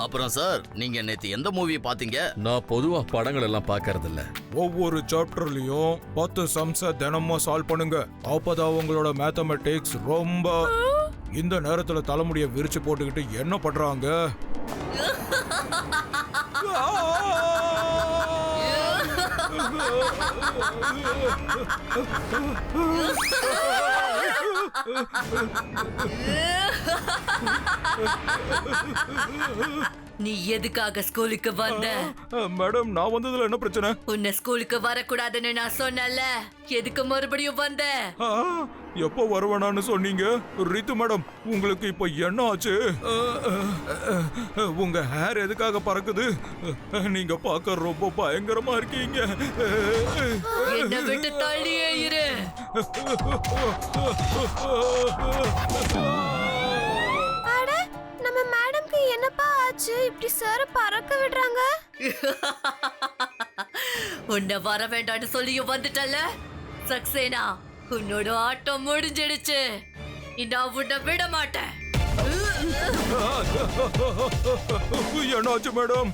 அப்புறம் சார், நீங்க நேத்து எந்த மூவி பாத்தீங்க? நான் பொதுவா படங்கள் எல்லாம் பார்க்கறது இல்ல. ஒவ்வொரு சாப்டர்லயும் 10 சம்ஸ தினமும் சால்வ் பண்ணுங்க. அப்பதான் உங்களோட மேத்தமெட்டிக்ஸ் ரொம்ப. இந்த நேரத்துல தலைமுடியை விரிச்சு போட்டுக்கிட்டு என்ன பண்றாங்க? நீ எதுக்காக ஸ்கூலுக்கு வந்த? மேடம், நான் வந்ததுல என்ன பிரச்சனை? உன்னை ஸ்கூலுக்கு வரக்கூடாதுன்னு நான் சொன்னல, எதுக்கு மறுபடியும் வந்த? எப்போ வருவேனான்னு சொன்னீங்க? ரித்து மேடம், உங்களுக்கு இப்ப என்ன ஆச்சு? உங்க ஹேர் எதுக்காக பறக்குது? நீங்க பார்க்க ரொம்ப பயங்கரமா இருக்கீங்க. என்ன விட்டு தள்ளியே இரு. நம்ம மேடம்க்கு என்னப்பா ஆச்சு? இப்படி சார் பறக்க விடுறாங்க. உன்னை வர வேண்டாம்னு சொல்லியும் வந்துட்டல சக்சேனா, உன்னோட ஆட்டம் முடிஞ்சிடுச்சு. நான் உன்னை விட மாட்டேன். என்னாச்சு மேடம்?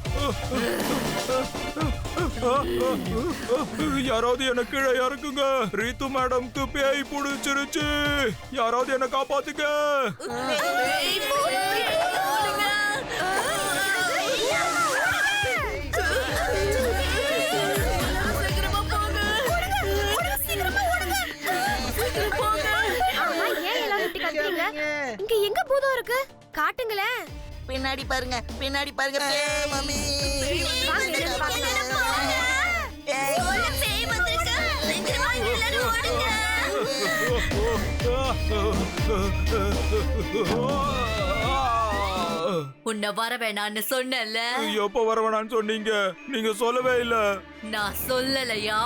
யாராவது என்ன கீழே இறக்குங்க. ரீத்து மேடம்க்கு பேய் பிடிச்சிருச்சு. யாராவது என்ன காப்பாத்துங்க. இங்க எங்க பூதம் இருக்கு? காட்டுங்களேன். பின்னாடி பாருங்க, பின்னாடி பாருங்க. மம்மி உன்னை வர வேணான்னு சொன்னல. எப்ப வர வேணான்னு சொன்னீங்க? நீங்க சொல்லவே இல்ல. நான் சொல்லலையா?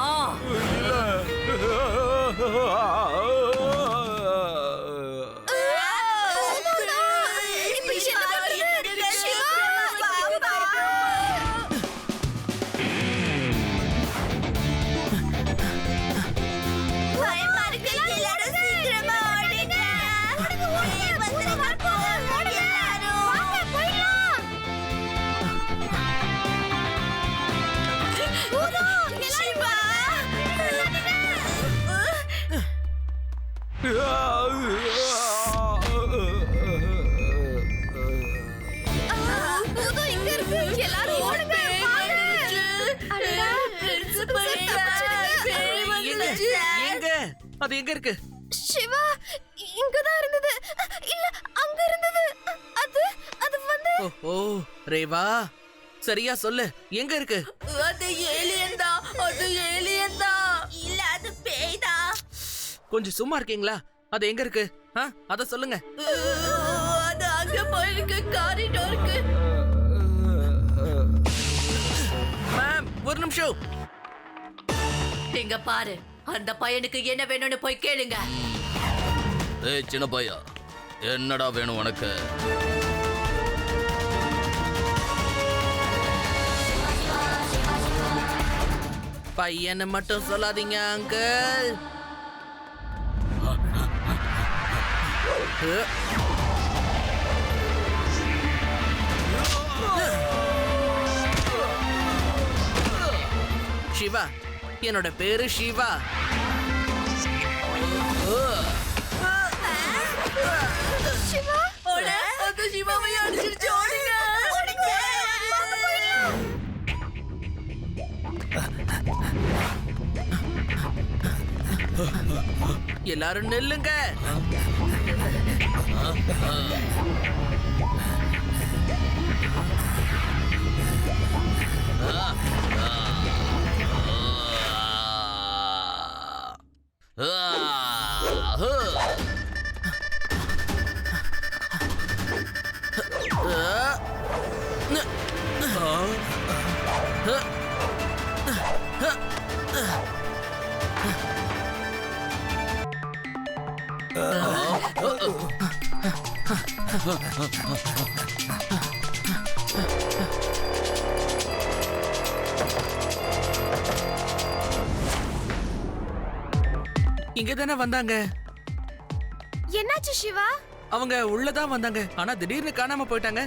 அது எங்க இருக்கு? சிவா, இங்கதான் இருந்தது. இல்ல, அங்க இருந்தது. அது வந்து. ஓ ரேவா, சரியா சொல்லு, எங்க இருக்கு? அது ஏலியன் தான். அது ஏலியன் தான். இல்ல, அது பேய் தான். கொஞ்சம் சும்மா இருக்கீங்களா? அது எங்க இருக்கு? அத சொல்லுங்க. அது அங்க போயிருக்கு, காரிடோருக்கு. மேம், ஒரு நிமிஷம். இங்க பாரு, அந்த பையனுக்கு என்ன வேணும்னு போய் கேளுங்க. ஏய் சின்ன பையா, என்னடா வேணும் உனக்கு? பையனை மட்டும் சொல்லாதீங்க அங்கிள். சிவா, என்னோட பேரு சிவா. சிவா, அது சிவாவை அடிச்சிருச்சு. ஓடுங்க. எல்லாரும் நெல்லுங்க. இங்க தானே வந்தாங்க. என்னாச்சு சிவா? அவங்க உள்ளதான் வந்தாங்க, ஆனா திடீர்னு காணாம போயிட்டாங்க.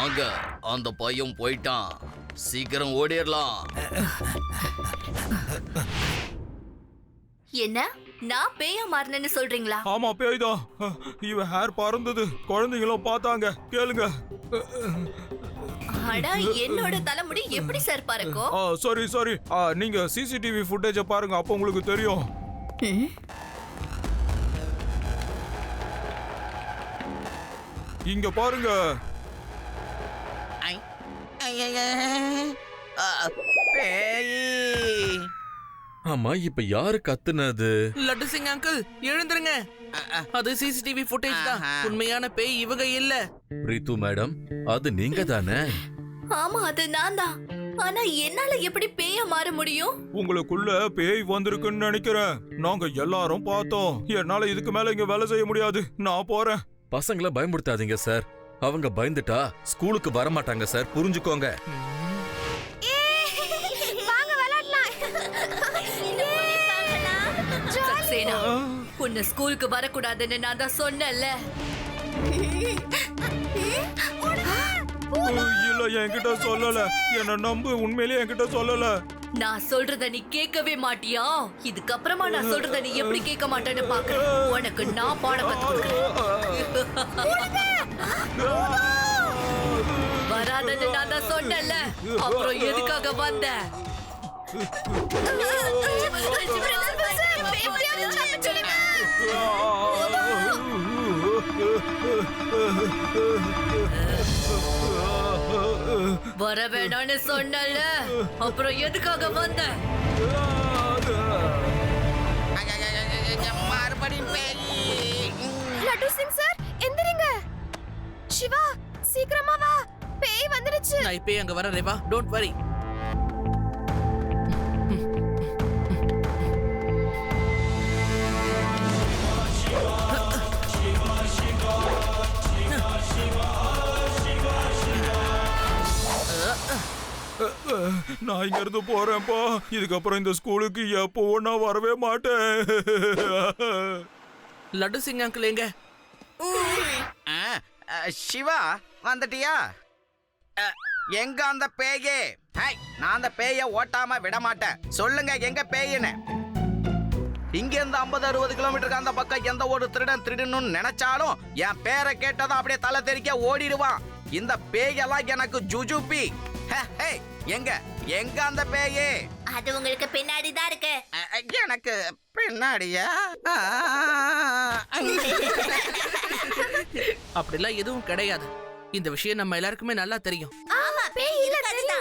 வாங்க, அந்த பையன் போயிட்டான். சீக்கிரம் ஓடிடலாம். என்ன நான் பேயா மாறினேன்னு சொல்றீங்களா? ஆமா பேய்தான். இவன் ஹேர் பறந்தது, குழந்தைங்களும் பார்த்தாங்க. கேளுங்க. அட என்னோட தலைமுடி எப்படி சார் பறக்கும்? சாரி சாரி, நீங்க சிசிடிவி ஃபுட்டேஜை பாருங்க, அப்போ உங்களுக்கு தெரியும். இங்க பாருங்க. பேய். ஆமா, இப்ப யாரு கத்துனது? லட்டு சிங் அங்கிள் எழுந்துருங்க. அது சிசிடிவி ஃபுட்டேஜ் தான். உண்மையான பேய் இவங்க இல்ல. பிரீத்து மேடம், அது நீங்க தானே? ஆமா, அது நான் தான். ஆனா என்னால எப்படி பேயா மாற முடியும்? உங்களுக்குள்ள பேய் வந்திருக்குன்னு நினைக்கிறேன். நாங்க எல்லாரும் பார்த்தோம். என்னால இதுக்கு மேல இங்க வேலை செய்ய முடியாது. நான் போறேன். பசங்களை பயமுறுத்தாதீங்க சார். அவங்க பயந்துட்டா ஸ்கூலுக்கு வர மாட்டாங்க சார், புரிஞ்சுக்கோங்க. வாங்க விளையாடலாம். சக்சேனா, உன்னை ஸ்கூலுக்கு வரக்கூடாதுன்னு நான் தான் சொன்னேன்ல. இல்ல, என்கிட்ட சொல்லல. என்ன நம்பு, உண்மையிலேயே என்கிட்ட சொல்லல. நான் சொல்றத நீ கேட்கவே மாட்டியா? இதுக்கப்புறமா நான் சொல்றத நீ எப்படி கேட்க மாட்டேன்னு பாக்குறேன். உனக்கு நான் பாடம் கத்துக்கிறேன். வராதன்னு நான் தான் சொன்னேன்ல, அப்புறம் எதுக்காக வந்த? வர வேணான்னு சொன்னல, அப்புறம் எதுக்காக வந்த? மறுபடியும் பேய். லட்டு சிங் சார் எந்திரிங்க. சிவா சீக்கிரமா வா, பேய் வந்துடுச்சு. நான் இப்பே அங்க வரேன் ரேவா, டோன்ட் வரி. நான் இங்க இருந்து போறேன்ப்பா. இதுக்கப்புறம் இந்த ஸ்கூலுக்கு எப்போ நான் வரவே மாட்டேன். லட்டு சிங் அங்கிள் எங்க? சிவா வந்துட்டியா? எங்க அந்த பேயே? நான் அந்த பேய ஓட்டாம விட மாட்டேன். சொல்லுங்க எங்க பேயின்னு. இங்க இருந்து 50-60 கிலோமீட்டருக்கு அந்த பக்கம் எந்த ஒரு திருடன் திருடணும்னு நினைச்சாலும் என் பேரை கேட்டதும் அப்படியே தலை தெறிக்க ஓடிடுவான். இந்த பேயெல்லாம் எனக்கு ஜுஜுபி. எங்க எங்க அந்த பேயே? அது உங்களுக்கு பின்னாடி தான் இருக்கு. எனக்கு பின்னாடியா? அப்படிலாம் எதுவும் கிடையாது. இந்த விஷயம் நம்ம எல்லாருக்குமே நல்லா தெரியும். ஆமா, பேய் இல்ல.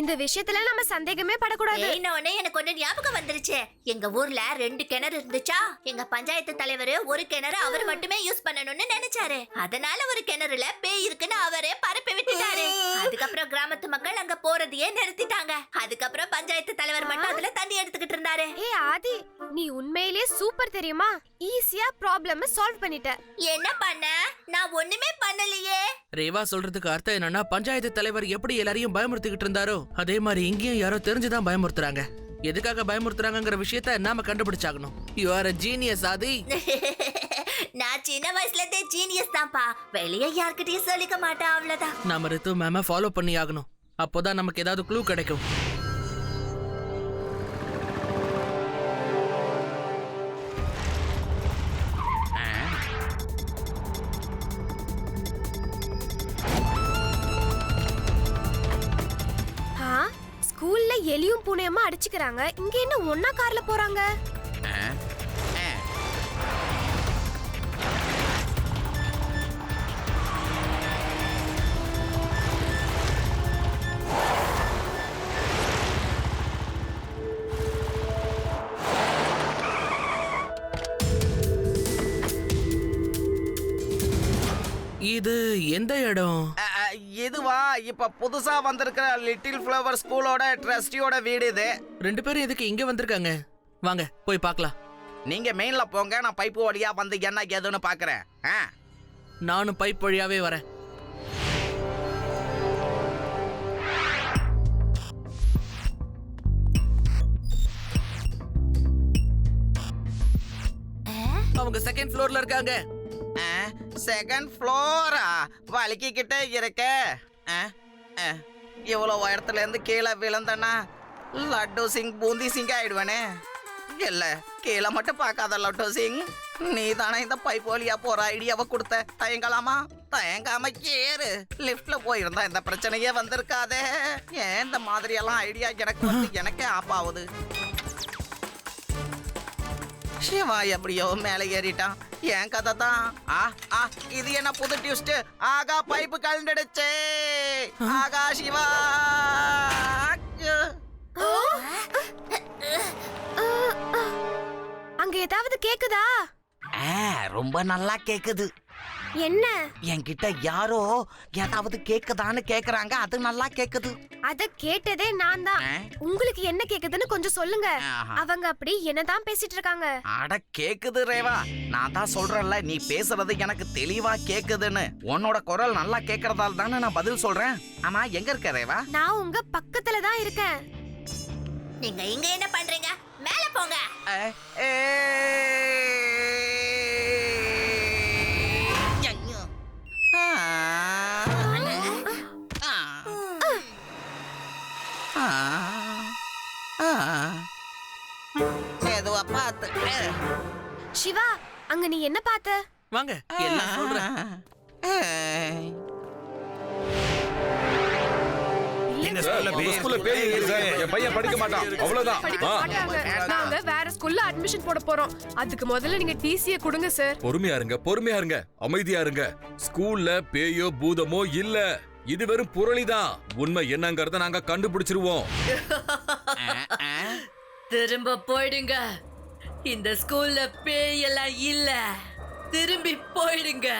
இந்த விஷயத்துல நம்ம சந்தேகமே படக்கூடாது. உடனே எனக்கு ஒண்ணு ஞாபகம் வந்துருச்சு. எங்க ஊர்ல 2 கிணறு இருந்துச்சா. எங்க பஞ்சாயத்து தலைவர் ஒரு கிணறு அவர் மட்டுமே யூஸ் பண்ணணும்னு நினைச்சாரு. அதனால ஒரு கிணறுல பேய் இருக்குன்னு அவரே பரப்பி விட்டுட்டாரு. அதுக்கப்புறம் கிராமத்து மக்கள் அங்க போறதையே நிறுத்திட்டாங்க. அதுக்கப்புறம் பஞ்சாயத்து தலைவர் மட்டும் அதுல தண்ணி எடுத்துக்கிட்டு இருந்தாரு. ஆதி, நீ உண்மையிலேயே சூப்பர் தெரியுமா? ஈஸியா ப்ராப்ளம் சால்வ் பண்ணிட்ட. என்ன பண்ண? நான் ஒண்ணுமே பண்ணலையே. ரேவா சொல்றதுக்கு அர்த்தம் என்னன்னா, பஞ்சாயத்து தலைவர் எப்படி எல்லாரையும் பயமுறுத்திக்கிட்டு இருந்தாரோ அதே மாதிரி இங்கேயும் யாரோ தெரிஞ்சுதான் பயமுறுத்துறாங்க. எதுக்காக பயமுறுத்துறாங்கங்கிற விஷயத்த நாம கண்டுபிடிச்சாகணும். யூ ஆர் a genius ஆதி. நான் சின்ன வயசுல இருந்தே ஜீனியஸ் தான்ப்பா. வெளியே யார்கிட்டயும் சொல்லிக்க மாட்டேன், அவ்வளவுதான். நாம ரித்து மேம ஃபாலோ பண்ணி ஆகணும். அப்போதான் நமக்கு ஏதாவது க்ளூ கிடைக்கும். ஸ்கூல்ல எலியும் பூனையுமா அடிச்சுக்கிறாங்க. இங்க என்ன ஒன்னா கார்ல போறாங்க? இது எந்த இடம்? இதுவா இப்ப புதுசா வந்திருக்கிற லிட்டில் ஃப்ளவர் ஸ்கூலோட ட்ரஸ்டியோட வீடு இது. 2 பேரும் எதுக்கு இங்க வந்திருக்காங்க? வாங்க போய் பார்க்கலாம். நீங்க மெயின்ல போங்க, நான் பைப்பு வழியா வந்து என்ன ஏதுன்னு பாக்குறேன். நானும் பைப் வழியாவே வரேன். அவங்க செகண்ட் ஃப்ளோர்ல இருக்காங்க. Second Flora? வலிக்கிட்டே இருக்க. இவ்வளோ இடத்துல இருந்து கீழே விழுந்தனா லட்டு சிங் பூந்தி சிங் ஆயிடுவானே. இல்ல கீழே மட்டும் பார்க்காத லட்டு சிங், நீ தானே இந்த பைப் வழியா போற ஐடியாவை கொடுத்த. தயங்கலாமா? தயங்காம ஏறு. லிஃப்ட்ல போயிருந்தா இந்த பிரச்சனையே வந்திருக்காதே. ஏன் இந்த மாதிரியெல்லாம் ஐடியா எனக்கு வந்து எனக்கே ஆப் ஆகுது. சிவா எப்படியோ மேலே ஏறிட்டான். என் கதை தான். இது என்ன புது டியூஸ்ட்? ஆகா பைப்பு கலந்துடுச்சு. ஆகா சிவா. அங்க ஏதாவது கேக்குதா? ரொம்ப நல்லா கேக்குது. என்ன? என்கிட்ட யாரோ ஏதாவது கேக்குதான்னு கேக்குறாங்க. அது நல்லா கேக்குது. அத கேட்டதே நான் தான். உங்களுக்கு என்ன கேக்குதுன்னு கொஞ்சம் சொல்லுங்க. அவங்க அப்படி என்னதான் பேசிட்டு இருக்காங்க. அட கேக்குது ரேவா. நான் தான் சொல்றேன்ல, நீ பேசுறது எனக்கு தெளிவா கேக்குதுன்னு. உன்னோட குரல் நல்லா கேக்குறதால தானே நான் பதில் சொல்றேன். ஆமா எங்க இருக்க ரேவா? நான் உங்க பக்கத்துல தான் இருக்கேன். நீங்க இங்க என்ன பண்றீங்க? மேல போங்க. ஏதுவா பார்த்து. சிவா, அங்க நீ என்ன பார்த்த? வாங்க எல்லாம் சொல்றேன். உங்க ஸ்கூல்ல பேய் இருக்கு சார். என் பையன் படிக்க மாட்டான். அவ்வளவுதான். நாங்க வேற ஸ்கூல்ல அட்மிஷன் போட போறோம். அதுக்கு முதல்ல நீங்க டிசிய கொடுங்க சார். பொறுமையா இருங்க, பொறுமையா இருங்க, அமைதியா இருங்க. ஸ்கூல்ல பேயோ பூதமோ இல்ல. இது வெறும் புரளிதான். உண்மை என்னங்கறத நாங்க கண்டுபிடிச்சிருவோம். திரும்ப போயிடுங்க. இந்த ஸ்கூல்ல பேய் எல்லாம் இல்ல. திரும்பி போயிடுங்க.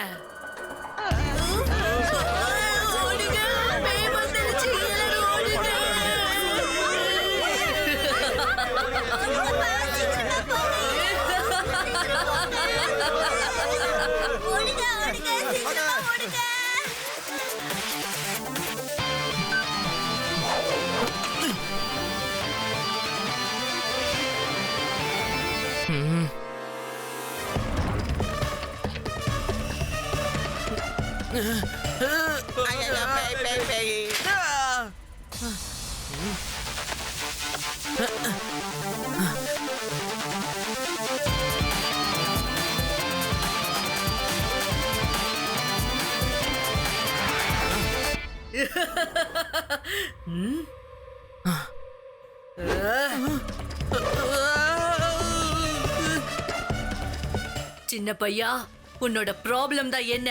சின்ன பையா, உன்னோட ப்ராப்ளம் தான் என்ன?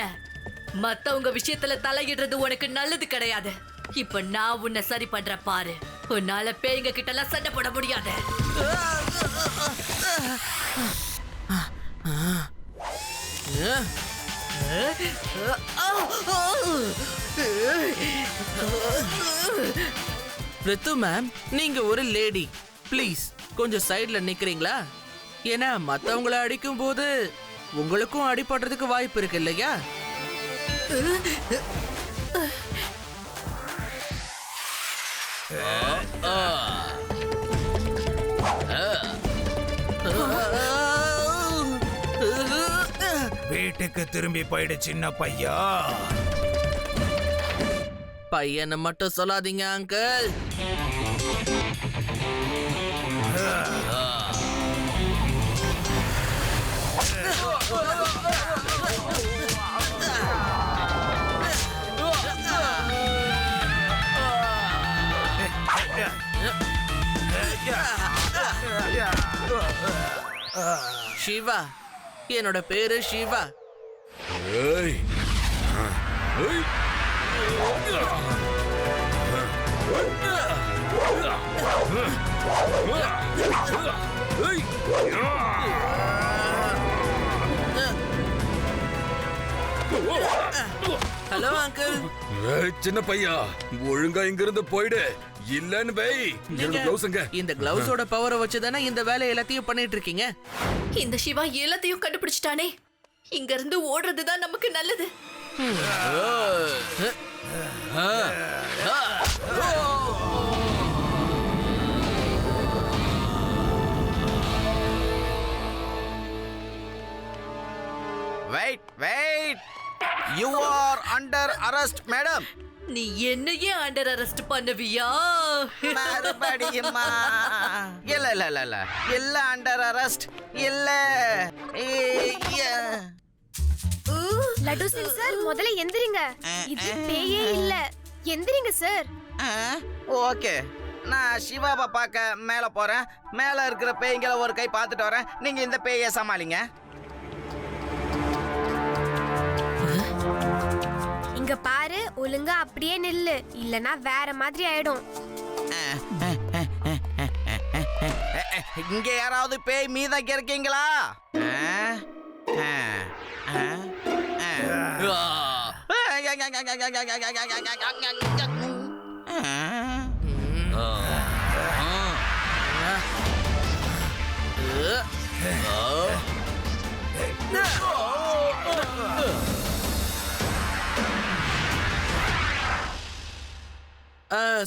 மத்தவங்க விஷயத்துல தலையிடுறது உனக்கு நல்லது கிடையாது. இப்ப நான் உன்னை சரி பண்ற பாரு. உன்னால பேய்ங்க கிட்ட எல்லாம் சண்டை போட முடியாது. ரித்து மேம், நீங்க ஒரு லேடி. ப்ளீஸ் கொஞ்சம் சைடுல நிக்கிறீங்களா? ஏன்னா மத்தவங்கள அடிக்கும் போது உங்களுக்கும் அடிபடுறதுக்கு வாய்ப்பு இருக்கு இல்லையா? வீட்டுக்கு திரும்பி போயிடு சின்ன பையா. பையனை மட்டும் சொல்லாதீங்க அங்கிள். சிவா, என்னோட பேரு சிவா. ஏய். ஏய். Hello uncle. ஏய், சின்ன பையா, ஒழுங்கா இங்கிருந்து போயிடு. இல்லன்னு வை. என்னோட கிளவுஸ்ங்க. இந்த கிளவுஸோட பவரை வச்சு தானே இந்த வேலை எல்லாத்தையும் பண்ணிட்டு இருக்கீங்க. இந்த சிவா எல்லாத்தையும் கண்டுபிடிச்சிட்டானே. இங்க இருந்து ஓடுறதுதான் நமக்கு நல்லது. Wait. You are under arrest, madam. நீ என்னையே அண்டர் அரெஸ்ட் பண்ணுவியா? மறுபடியுமா? இல்ல இல்ல இல்ல இல்ல இல்ல அண்டர் அரெஸ்ட் இல்ல. லட்டு சிங் சார் முதல்ல எந்திரிங்க. இது பேயே இல்ல. எந்திரிங்க சார். ஓகே, நான் சிவாவை பார்க்க மேல போறேன். மேல இருக்கிற பேய்களை ஒரு கை பார்த்துட்டு வரேன். நீங்க இந்த பேயை சமாளிங்க. இங்க பாரு, ஒழுங்கா அப்படியே நில்லு, இல்லனா வேற மாதிரி ஆயிடும். இங்க யாராவது பேய் மீதம் இருக்கீங்களா?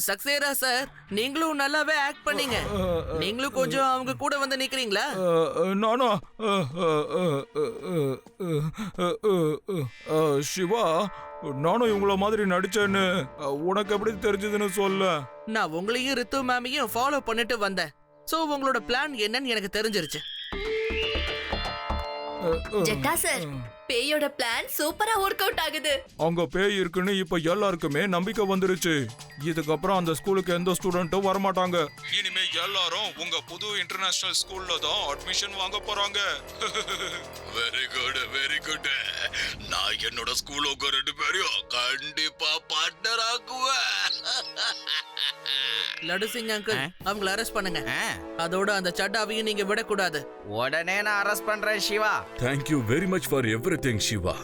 சக்சேரா சார், நீங்களும் நல்லாவே ஆக்ட் பண்ணீங்க. நீங்களும் கொஞ்சம் அவங்க கூட வந்து நிக்கிறீங்களா? நானா? சிவா, நானும் இவங்கள மாதிரி நடிச்சேன்னு உனக்கு எப்படி தெரிஞ்சதுன்னு சொல்ல. நான் உங்களையும் ரித்து மேமையும் ஃபாலோ பண்ணிட்டு வந்தேன். சோ உங்களோட பிளான் என்னன்னு எனக்கு தெரிஞ்சிருச்சு. ஜெட்டா சார், பேயோட பிளான் சூப்பரா ஒர்க் அவுட் ஆகுது. அங்க பேய் இருக்குன்னு இப்ப எல்லாருக்குமே நம்பிக்கை வந்துருச்சு. இதுக்கப்புறம் அந்த ஸ்கூலுக்கு எந்த ஸ்டூடெண்ட்டும் வரமாட்டாங்க. இனிமே எல்லாரும் உங்க புது இன்டர்நேஷனல் ஸ்கூல்ல தான் அட்மிஷன் வாங்க போறாங்க. Very good very good. நான் என்னோட ஸ்கூலுக்கு 2 பேரையும் கண்டிப்பா பார்ட்னர் ஆக்குவேன். லட்டு சிங் அங்கிள், அவங்கள அரெஸ்ட் பண்ணுங்க. அதோட அந்த சட்டாவையும் நீங்க விடக்கூடாது. உடனே நான் அரெஸ்ட் பண்றேன் Siva. Thank you very much for everything, Shiva.